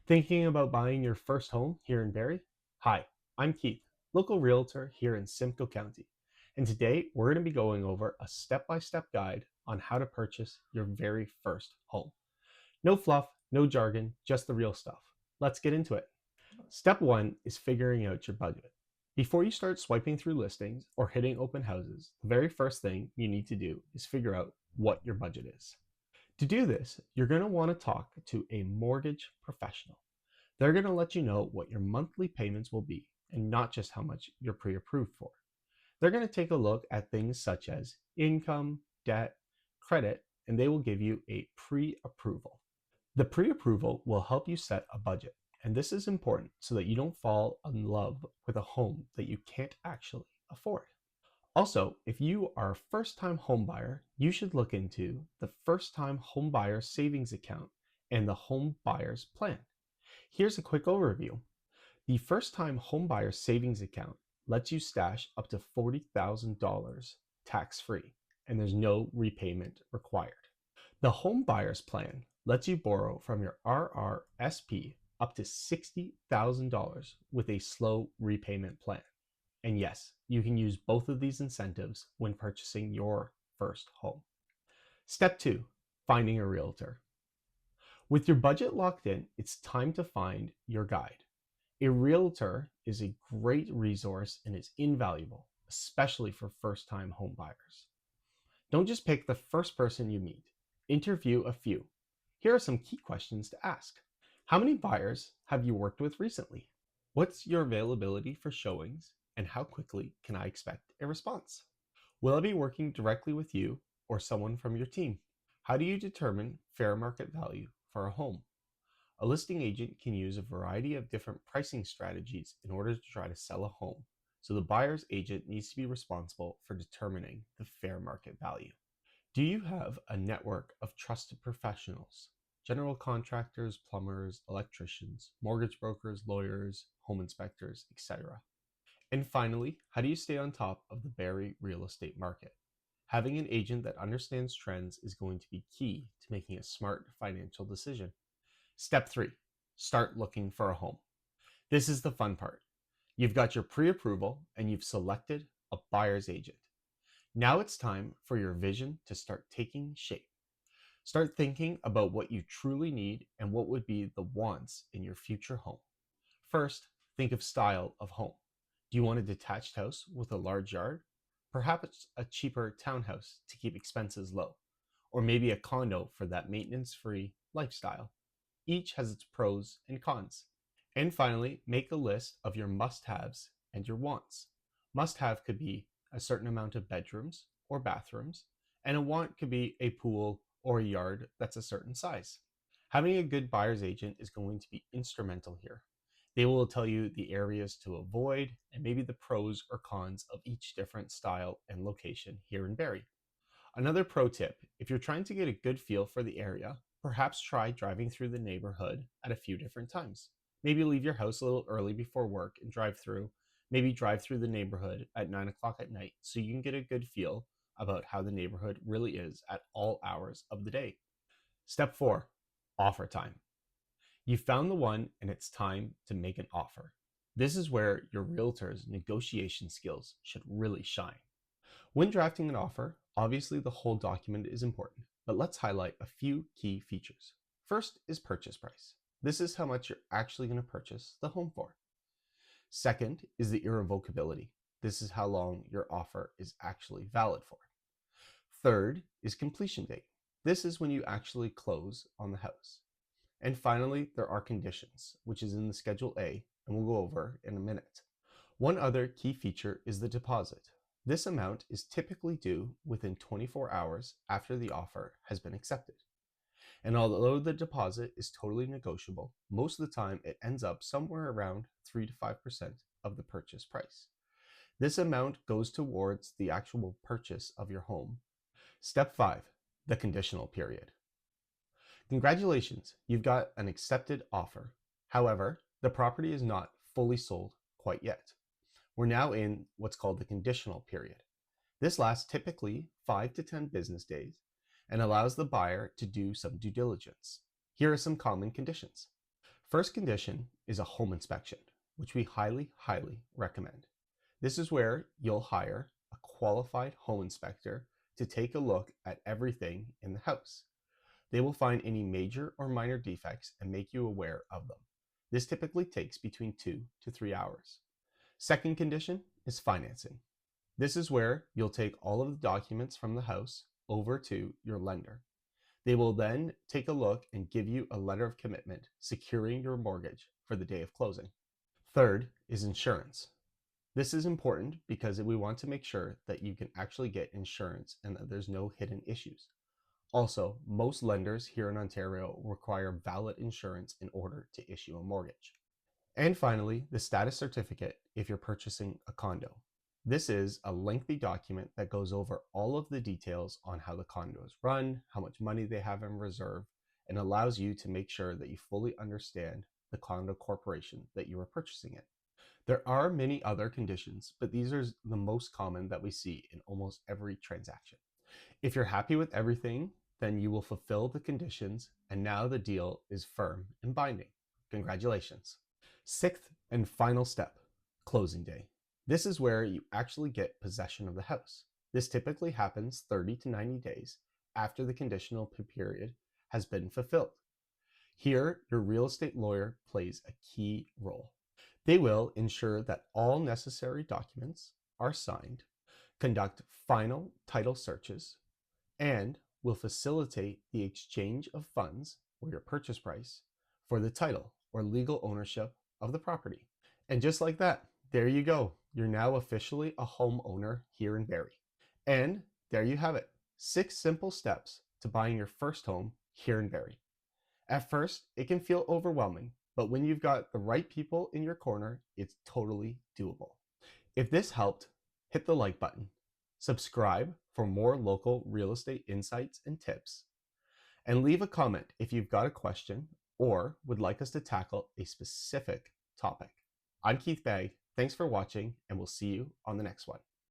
Thinking about buying your first home here in Barrie? Hi, I'm Keith, local realtor here in Simcoe County. And today we're going to be going over a step-by-step guide on how to purchase your very first home. No fluff, no jargon, just the real stuff. Let's get into it. Step one is figuring out your budget. Before you start swiping through listings or hitting open houses, the very first thing you need to do is figure out what your budget is. To do this, you're going to want to talk to a mortgage professional. They're going to let you know what your monthly payments will be and not just how much you're pre-approved for. They're going to take a look at things such as income, debt, credit, and they will give you a pre-approval. The pre-approval will help you set a budget, and this is important so that you don't fall in love with a home that you can't actually afford. Also, if you are a first-time home buyer, you should look into the first-time home buyer savings account and the home buyer's plan. Here's a quick overview. The first-time homebuyer savings account lets you stash up to $40,000 tax-free, and there's no repayment required. The home buyer's plan lets you borrow from your RRSP up to $60,000 with a slow repayment plan. And yes, you can use both of these incentives when purchasing your first home. Step two, finding a realtor. With your budget locked in, it's time to find your guide. A realtor is a great resource and is invaluable, especially for first-time home buyers. Don't just pick the first person you meet. Interview a few. Here are some key questions to ask. How many buyers have you worked with recently? What's your availability for showings, and how quickly can I expect a response? Will I be working directly with you or someone from your team? How do you determine fair market value for a home? A listing agent can use a variety of different pricing strategies in order to try to sell a home, so the buyer's agent needs to be responsible for determining the fair market value. Do you have a network of trusted professionals? General contractors, plumbers, electricians, mortgage brokers, lawyers, home inspectors, etc. And finally, how do you stay on top of the Barrie real estate market? Having an agent that understands trends is going to be key to making a smart financial decision. Step three, start looking for a home. This is the fun part. You've got your pre-approval and you've selected a buyer's agent. Now it's time for your vision to start taking shape. Start thinking about what you truly need and what would be the wants in your future home. First, think of style of home. Do you want a detached house with a large yard? Perhaps a cheaper townhouse to keep expenses low, or maybe a condo for that maintenance-free lifestyle. Each has its pros and cons. And finally, make a list of your must-haves and your wants. Must-have could be a certain amount of bedrooms or bathrooms, and a want could be a pool or a yard that's a certain size. Having a good buyer's agent is going to be instrumental here. They will tell you the areas to avoid and maybe the pros or cons of each different style and location here in Barrie. Another pro tip, if you're trying to get a good feel for the area, perhaps try driving through the neighborhood at a few different times. Maybe leave your house a little early before work and drive through. Maybe drive through the neighborhood at 9 o'clock at night so you can get a good feel about how the neighborhood really is at all hours of the day. Step four, offer time. You found the one and it's time to make an offer. This is where your realtor's negotiation skills should really shine. When drafting an offer, obviously the whole document is important, but let's highlight a few key features. First is purchase price. This is how much you're actually going to purchase the home for. Second is the irrevocability. This is how long your offer is actually valid for. Third is completion date. This is when you actually close on the house. And finally, there are conditions, which is in the Schedule A, and we'll go over in a minute. One other key feature is the deposit. This amount is typically due within 24 hours after the offer has been accepted. And although the deposit is totally negotiable, most of the time it ends up somewhere around 3 to 5% of the purchase price. This amount goes towards the actual purchase of your home. Step 5, the conditional period. Congratulations, you've got an accepted offer. However, the property is not fully sold quite yet. We're now in what's called the conditional period. This lasts typically 5 to 10 business days and allows the buyer to do some due diligence. Here are some common conditions. First condition is a home inspection, which we highly recommend. This is where you'll hire a qualified home inspector to take a look at everything in the house. They will find any major or minor defects and make you aware of them. This typically takes between 2 to 3 hours. Second condition is financing. This is where you'll take all of the documents from the house over to your lender. They will then take a look and give you a letter of commitment securing your mortgage for the day of closing. Third is insurance. This is important because we want to make sure that you can actually get insurance and that there's no hidden issues. Also, most lenders here in Ontario require valid insurance in order to issue a mortgage. And finally, the status certificate if you're purchasing a condo. This is a lengthy document that goes over all of the details on how the condo is run, how much money they have in reserve, and allows you to make sure that you fully understand the condo corporation that you are purchasing it. There are many other conditions, but these are the most common that we see in almost every transaction. If you're happy with everything, then you will fulfill the conditions, and now the deal is firm and binding. Congratulations. Sixth and final step, closing day. This is where you actually get possession of the house. This typically happens 30 to 90 days after the conditional period has been fulfilled. Here, your real estate lawyer plays a key role. They will ensure that all necessary documents are signed, conduct final title searches, and will facilitate the exchange of funds or your purchase price for the title or legal ownership of the property. And just like that, there you go. You're now officially a homeowner here in Barrie. And there you have it. 6 simple steps to buying your first home here in Barrie. At first, it can feel overwhelming, but when you've got the right people in your corner, it's totally doable. If this helped, hit the like button, subscribe for more local real estate insights and tips, and leave a comment if you've got a question or would like us to tackle a specific topic. I'm Keith Bagg. Thanks for watching, and we'll see you on the next one.